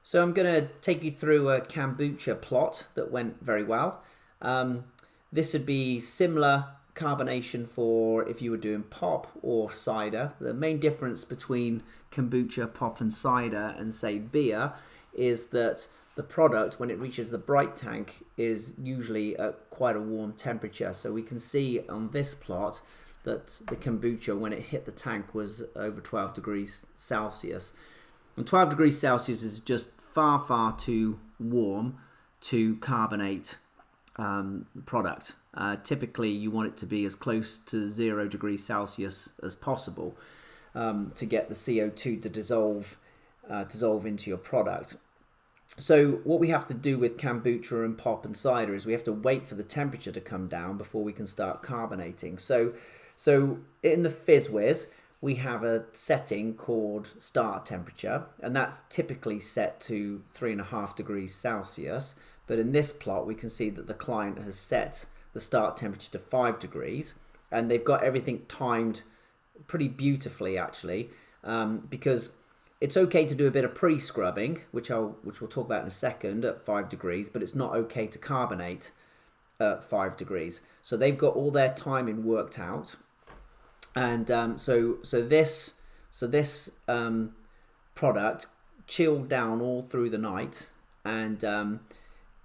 So I'm going to take you through a kombucha plot that went very well. This would be similar carbonation for if you were doing pop or cider. The main difference between kombucha, pop and cider and say beer is that the product, when it reaches the brite tank, is usually at quite a warm temperature. So we can see on this plot that the kombucha, when it hit the tank, was over 12 degrees Celsius. And 12 degrees Celsius is just far too warm to carbonate the product. Typically, you want it to be as close to 0 degrees Celsius as possible to get the CO2 to dissolve into your product. So what we have to do with kombucha and pop and cider is we have to wait for the temperature to come down before we can start carbonating. So in the FizzWizz, we have a setting called start temperature, and that's typically set to 3.5 degrees Celsius. But in this plot, we can see that the client has set the start temperature to 5 degrees, and they've got everything timed pretty beautifully, actually, because it's okay to do a bit of pre-scrubbing, which we'll talk about in a second, at 5 degrees, but it's not okay to carbonate at 5 degrees. So they've got all their timing worked out. And so this product chilled down all through the night, and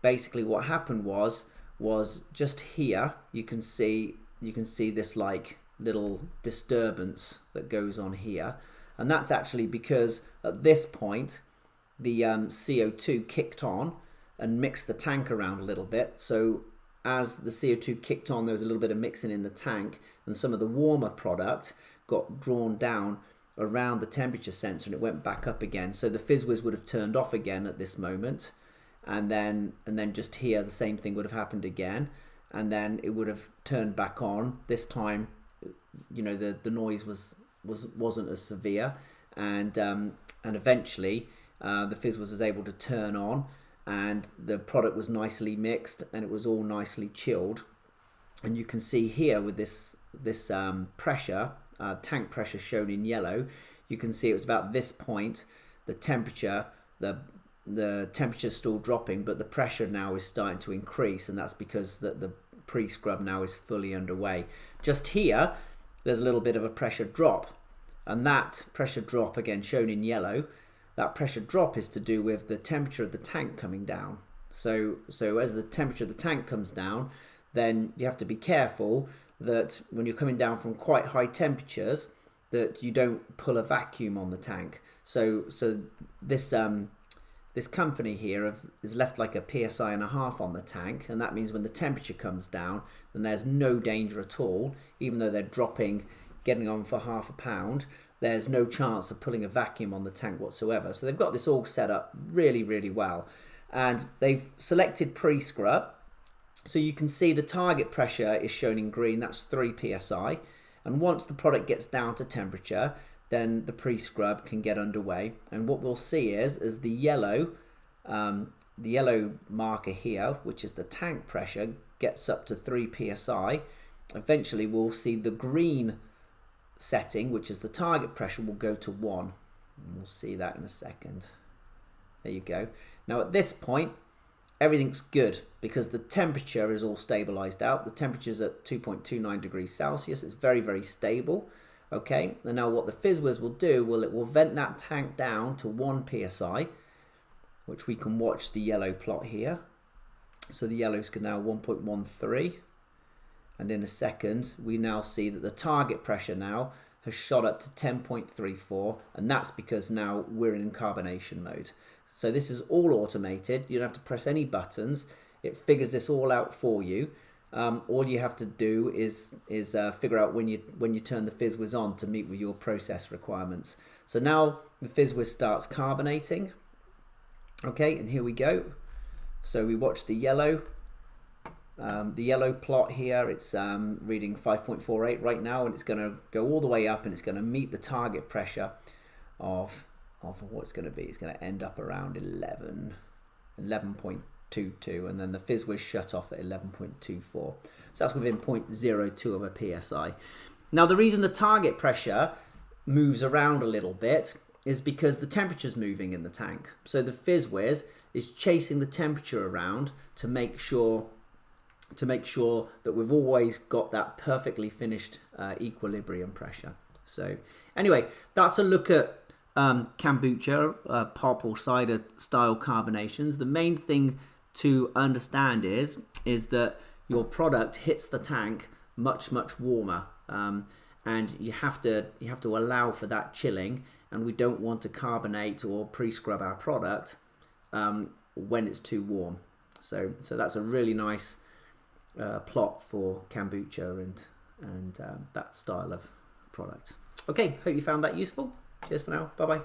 basically what happened was just here you can see this like little disturbance that goes on here, and that's actually because at this point the CO2 kicked on and mixed the tank around a little bit. So as the CO2 kicked on, there was a little bit of mixing in the tank, and some of the warmer product got drawn down around the temperature sensor, and it went back up again. So the FizzWizz would have turned off again at this moment, and then just here the same thing would have happened again, and then it would have turned back on. This time, you know, the noise wasn't as severe, and eventually the FizzWizz was able to turn on, and the product was nicely mixed and it was all nicely chilled. And you can see here with this pressure, tank pressure shown in yellow, you can see it was about this point the temperature, the temperature's still dropping, but the pressure now is starting to increase, and that's because the pre-scrub now is fully underway. Just here there's a little bit of a pressure drop, and that pressure drop, again shown in yellow, that pressure drop is to do with the temperature of the tank coming down. So as the temperature of the tank comes down, then you have to be careful that when you're coming down from quite high temperatures, that you don't pull a vacuum on the tank. So this company here has left like a PSI and a half on the tank, and that means when the temperature comes down, then there's no danger at all. Even though they're getting on for half a pound, there's no chance of pulling a vacuum on the tank whatsoever. So they've got this all set up really well, and they've selected pre-scrub. So you can see the target pressure is shown in green, that's 3 psi, and once the product gets down to temperature, then the pre-scrub can get underway. And what we'll see is the yellow marker here, which is the tank pressure, gets up to 3 psi. Eventually we'll see the green setting, which is the target pressure, will go to 1. And we'll see that in a second. There you go. Now at this point, everything's good because the temperature is all stabilized out. The temperature is at 2.29 degrees Celsius. It's very stable. Okay, and now what the FizzWizz will do, it will vent that tank down to 1 psi, which we can watch the yellow plot here. So the yellow's now 1.13, and in a second we now see that the target pressure now has shot up to 10.34, and that's because now we're in carbonation mode. So this is all automated. You don't have to press any buttons. It figures this all out for you. All you have to do is figure out when you turn the FizzWizz on to meet with your process requirements. So now the FizzWizz starts carbonating. Okay, and here we go. So we watch the yellow plot here. It's reading 5.48 right now, and it's going to go all the way up, and it's going to meet the target pressure of what it's going to be. It's going to end up around 11.22, and then the FizzWizz shut off at 11.24. So that's within 0.02 of a psi. Now the reason the target pressure moves around a little bit is because the temperature's moving in the tank. So the FizzWizz is chasing the temperature around to make sure that we've always got that perfectly finished equilibrium pressure. So anyway, that's a look at kombucha, pop or cider style carbonations. The main thing to understand is that your product hits the tank much warmer, and you have to allow for that chilling, and we don't want to carbonate or pre-scrub our product when it's too warm. So that's a really nice plot for kombucha and that style of product. Okay, hope you found that useful. Cheers for now. Bye bye.